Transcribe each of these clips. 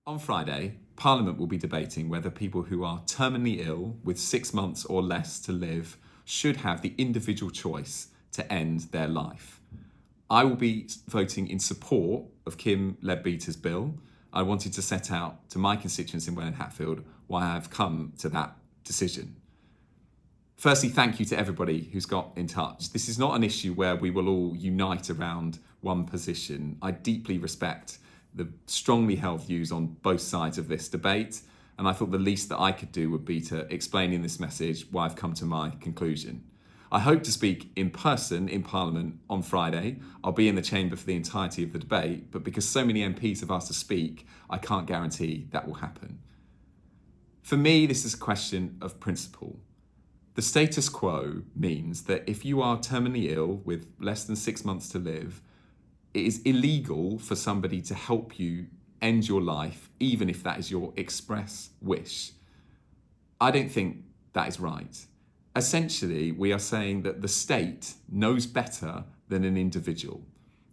On Friday, Parliament will be debating whether people who are terminally ill with 6 months or less to live should have the individual choice to end their life. I will be voting in support of Kim Leadbeater's bill. I wanted to set out to my constituents in Welwyn Hatfield why I've come to that decision. Firstly, thank you to everybody who's got in touch. This is not an issue where we will all unite around one position. I deeply respect the strongly held views on both sides of this debate, and I thought the least that I could do would be to explain in this message why I've come to my conclusion. I hope to speak in person in Parliament on Friday. I'll be in the chamber for the entirety of the debate, but because so many MPs have asked to speak, I can't guarantee that will happen. For me, this is a question of principle. The status quo means that if you are terminally ill with less than 6 months to live, it is illegal for somebody to help you end your life, even if that is your express wish. I don't think that is right. Essentially, we are saying that the state knows better than an individual.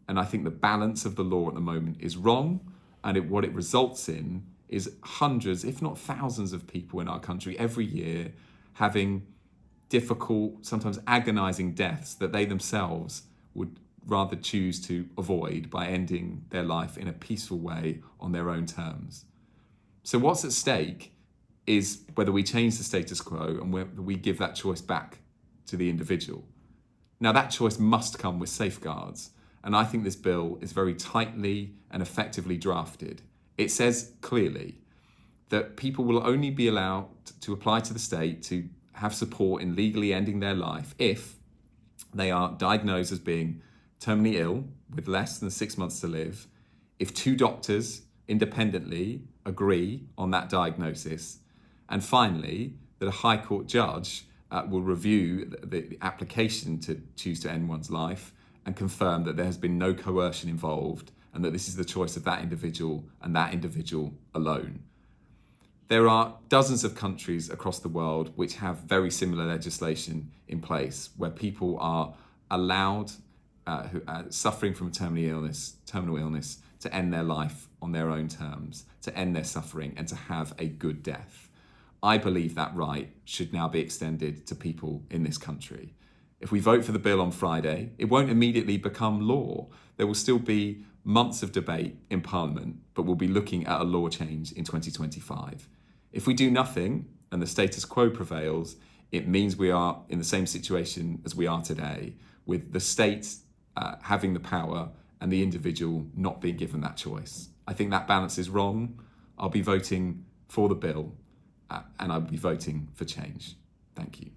And I think the balance of the law at the moment is wrong, and what it results in is hundreds, if not thousands of people in our country every year having difficult, sometimes agonizing deaths that they themselves would rather choose to avoid by ending their life in a peaceful way on their own terms. So what's at stake is whether we change the status quo and whether we give that choice back to the individual. Now, that choice must come with safeguards, and I think this bill is very tightly and effectively drafted. It says clearly that people will only be allowed to apply to the state to have support in legally ending their life if they are diagnosed as being terminally ill with less than 6 months to live, if 2 doctors independently agree on that diagnosis, and finally, that a High Court judge will review the application to choose to end one's life and confirm that there has been no coercion involved and that this is the choice of that individual and that individual alone. There are dozens of countries across the world which have very similar legislation in place where people are allowed who are suffering from terminal illness to end their life on their own terms, to end their suffering and to have a good death. I believe that right should now be extended to people in this country. If we vote for the bill on Friday, it won't immediately become law. There will still be months of debate in Parliament, but we'll be looking at a law change in 2025. If we do nothing and the status quo prevails, it means we are in the same situation as we are today, with the state having the power and the individual not being given that choice. I think that balance is wrong. I'll be voting for the bill and I'll be voting for change. Thank you.